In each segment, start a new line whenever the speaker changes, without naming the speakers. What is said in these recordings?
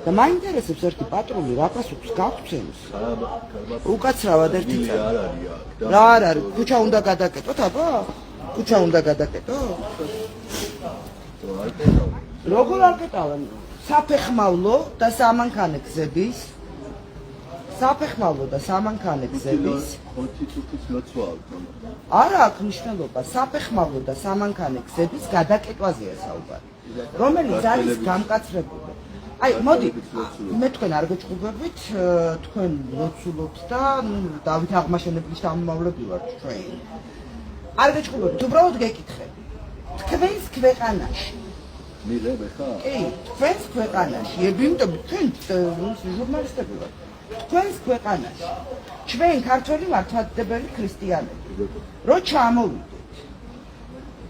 და მაინტერესებს ერთი პატრული რა პასუხს გაგვცემს. უკაცრავად ერთი წელი. რა არ არის, ქუჩა უნდა გადაკეტოთ, აბა? ქუჩა უნდა გადაკეტოთ? როგორ არ კეტავენ? საფეხმავლო და სამანქანე გზების საფეხმავლო და სამანქანე გზების
კონსტიტუციის ლოცვა აქვს.
არა აქვს მნიშვნელობა საფეხმავლო და სამანქანე გზების გადაკეტვაზეა საუბარი, რომელიც არის გამკაცრებული. აი, მოდი, მე თქვენ არ გეჭუბებით, თქვენ ლოცულობთ და დავით აღმაშენებლის შთამომავლები ვართ ჩვენ. არ გეჭუბებით, უბრალოდ გეკითხები. თქვენს ქვეყანაში
მიღებ ხა?
კი, თქვენს ქვეყანაში, იმიტომ თქვენ ჟურნალისტები ვართ. თქვენს ქვეყანაში ჩვენ ქართველი მართლმადიდებელი ქრისტიანები რო ჩამოვიდეთ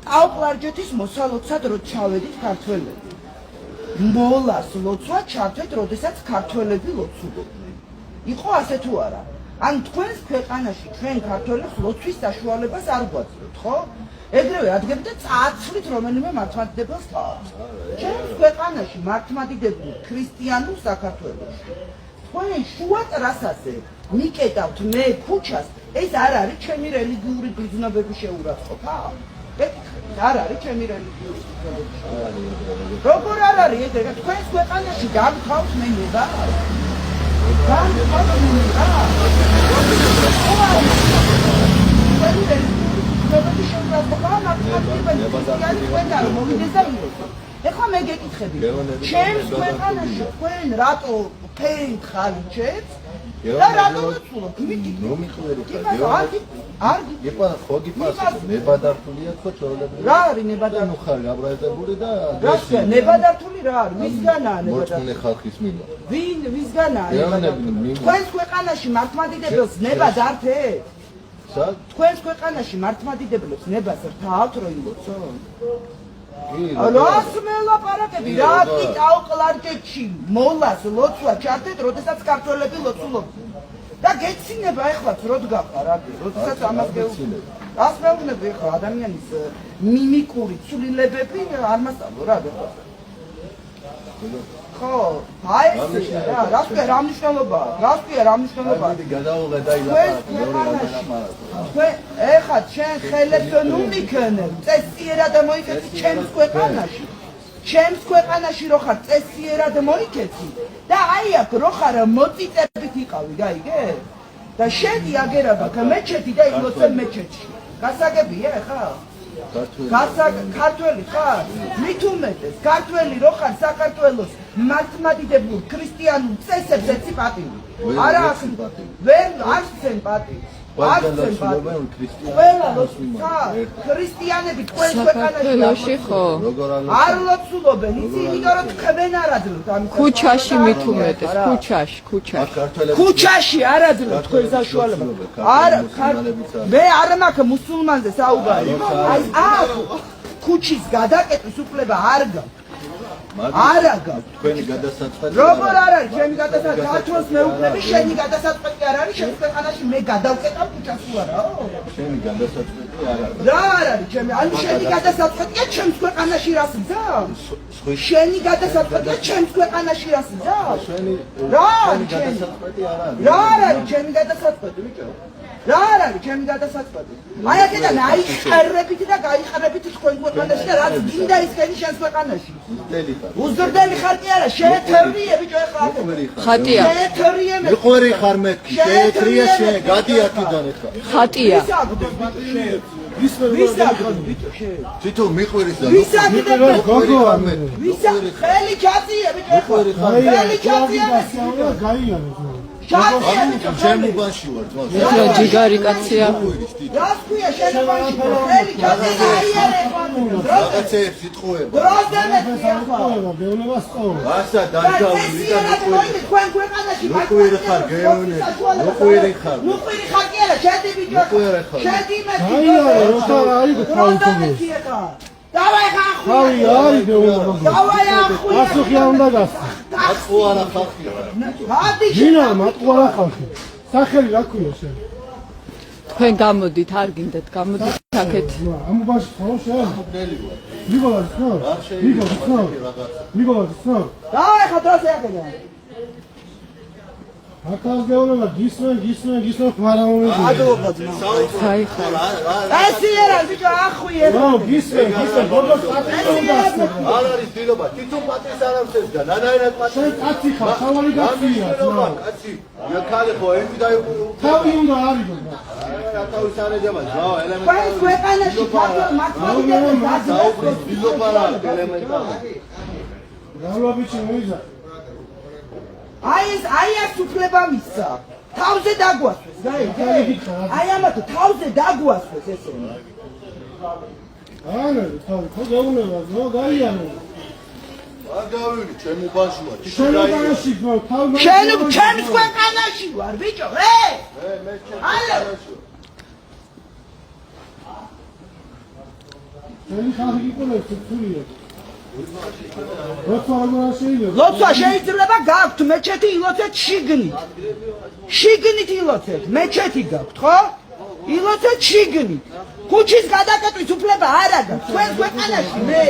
ტაო-კლარჯეთის მოსალოცად რო ჩავედით ქართველები მოლას ლოცვა ჩავდეთ როდესაც ქართველები ლოცულობდნენ იყო ასე თუ არა ან თქვენს ქვეყანაში ჩვენ ქართველებს ლოცვის საშუალებას არ გვაძლევთ ხო ეგრევე ადგებდა წააცვლით რომელიმე მართლმადიდებელს თავს ჩვენს ქვეყანაში მართლმადიდებლურ ქრისტიანულ საქართველოში თქვენ შუა ტრასაზე მიკეტავთ მე ქუჩას ეს არ არის ჩემი რელიგიური გრძნობების შეურაცხყოფა არ არის ჩემი რელიგიური გრძნობების შეურაცხყოფა როგორ არ არის ეგრე თქვენს ქვეყანაში გამთავთ მენება გამთავთ მენება ჩემი რელიგიური გრძნობების შეურაცხყოფა ეხლა მე გეკითხები ჩემს ქვეყანაში თქვენ რატო ფერით ხარჯეთ და რატო ლოცულობთ?
რომ მიყვერით არ იყო ხოგი პასუხი ნებადართულია თქო ჩვეულებრივ
რა არის ნებადართული?
ნუ ხარ გაბრაზებული და
რა ნებადართული რა არის? ვისგანაა ნებადართული?
მოწმე ხალხის მიერ.
ვისგანაა ნებადართული? თქვენს ქვეყანაში მართლმადიდებლებს ნებას ართეთ? თქვენს ქვეყანაში მართლმადიდებლებს ნებას რთავთ რო ილოცონ? რას მელაპარაკები რა კი ტაო-კლარჯეთში მოლას ლოცვა ჩავდეთ როდესაც ქართველები ლოცულობდნენ და გეცინება ეხლაც რო დგახარ რა როდესაც ამას გეუბნები რას მეუბნები ეხლა ადამიანის მიმიკური ცვლილებები არ მასწავლო რა გეხლა ხო აი ეს რა რას კი რა მნიშვნელობა
გადაუღე და ილაპარაკე
თქვენ ეხლა ჩვენ ხელებს ნუ მიქნებ წესიერად მოიქეცი ჩემს ქვეყანაში რო ხარ წესიერად მოიქეცი და აი აქ რო ხარ მოწიწებით იყავი გაიგე და შედი აგერაბაქ მეჩეთი და ილოცე მეჩეთში გასაგებია ეხლა ქართველი ხარ მით უმეტეს ქართველი რო ხარ საქართველოს მართლმადიდებლურ ქრისტიანულ წესებს ეცი პატივი არა ვერ არ სცენ პატივს ქრისტიანები თქვენს ქვეყანაში
ხო
არ ლოცულობენ იცი იმიტომ რომ თქვენ არ აძლევთ ამის
ქუჩაში მით უმეტეს
ქუჩაში არ აძლევთ თქვენ საშუალებას არა მე არ მაქვს მუსულმანზე საუბარი აი აქ ქუჩის გადაკეტვის უფლება არ გაქვს არა გაქვს
თქვენი გადასაწყვეტი
როგორ არ არის ჩემი გადასაწყვეტი ქართველს მეუბნები შენი გადასაწყვეტი არ არის ჩემს ქვეყანაში მე გადავკეტავ ქუჩას თუ არაო
შენი გადასაწყვეტი არ არის
რა არ არის ჩემი ანუ შენი გადასაწყვეტია ჩემს ქვეყანაში რას გძავს შენი გადასაწყვეტია ჩემს ქვეყანაში რას გძავს რა არის
გადასაწყვეტი არ არის
რა არის ჩემი გადასაწყვეტი ბიჭო რა არის ჩემი გადასაწყვეტი აი აქედან აიყარებით და გაიყარებით თქვენ ქვეყანაში და რაც გინდა ისქენი შენს ქვეყანაში უზრდელი ხარ კი არა შეეთრიე ბიჭო ეხლა
ხატია
შეეთრიე მე
მიყვერი ხარ მეთქი შეეთრიე შე გადი აქედან ეხლა
ხატია
ვისაგდებ ბიჭო შე
თვითონ მიყვერის და
ვისაგდებ
გოგო არ მე
ხელი ჩაწიე ბიჭო ხელი ჩაწიე
შემუბანში ვარ თვალს
რა ჯიგარი კაცია
რას ქვია შემუბანში ხელი ჩაწიე
რაღაცეებს იტყუება ასა დანჯაული და
თქვენ ქვეყანაში
მიყვერი ხარ გეონე მიყვერი ხარ
კი არა შედი ბიჭო შედი მე დავაი ხახი
არის გეუბნები
დავაი ახი
ასუხი არ უნდა გასცი
ატყუარა ხალხია
გადი
გინა მატყუარა ხალხი სახელი რა ქვია შენ
თქვენ გამოდით არ გინდათ გამოდით აქეთ
ამბაში ხო შენ
ხელი ვარ
ნიკოლას ხო? ნიკოლას ხო? ნიკოლას ხო?
დავაი ხადრაზე აკედა.
აკალ გეუბნება გისმენ ხმარაული.
ადვოკატი.
საი ხარ.
ასე არა ბიჭო ახვიე.
ო გისმენ ბოლოს პატრის უნდა ასწავლო.
არ არის დილობა, თვითონ პატრის არ ამსებდა, ნანაირად პატრის.
შენ კაცი ხარ, სავალი გაცია.
კაცი, ხალე ხო, ემი დაიყვანო.
თავი უნდა არიდო.
რა თავის არ ეძება, ზაო,
ყველა
ელემენტარული.
ქვეყანაში ქართულ მართლობითებს
საუბრის დილობა რა, ელემენტარული.
გავლაბიჩი მოიზა.
აი ეს უფლება მისცა. თავზე დაგვასვეს, აი ამათ თავზე დაგვასვეს ესე.
არა, თავი ხო გეუბნება, ნო გაიანო.
არ გავიგე, ჩემი ბაშუა.
შენობაში ხო თავი
შენ ჩემს ქვეყანაში ვარ ბიჭო,
მე
ალო.
შენი ხალხი იყოლებს თურია. როცა რა შეიძლება?
ლოცვა შეიძლება გაქვთ მეჩეთი ილოცეთ შიგნით. შიგნით ილოცეთ, მეჩეთი გაქვთ, ხო? ილოცეთ შიგნით. ქუჩის გადაკეტვის უფლება არ აქვს. თქვენ ქვეყანაში მე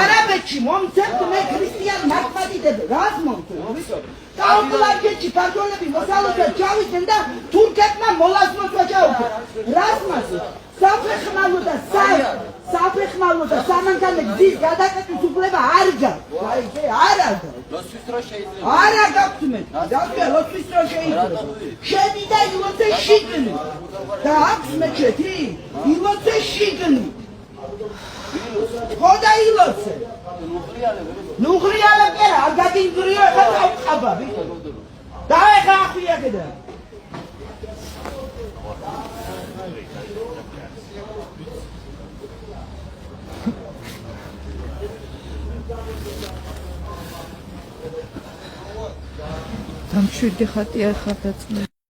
არაბეთში მომცემთ მე ქრისტიან მართლმადიდებლებს. რას მომცემთ? დაუკლარკეთში ქართველები მოსალოდნელად ჩავიდნენ და თურქებმა მოლაზმოს ვაჭაობდნენ. რას მასე? საფეხმავლო და სამანქანო გზის გადაკეტვის უფლება არ გაქვს. აი ეს არ აქვს.
ლოცვის დრო შეიძლება.
არა გაქვთ მე. დავდგე ლოცვის დრო შეიძლება. შედი და ილოცე შიგნით. და აქვს მეჩეთი? ილოცე შიგნით. ხო და ილოცე. ნუღრიალა კი არა, არ გადინგრიო ხა დავყაბა ბიჭო. და ეხა ახვიაკედა.
დამშვიდი ხატია ხარ დაწნე.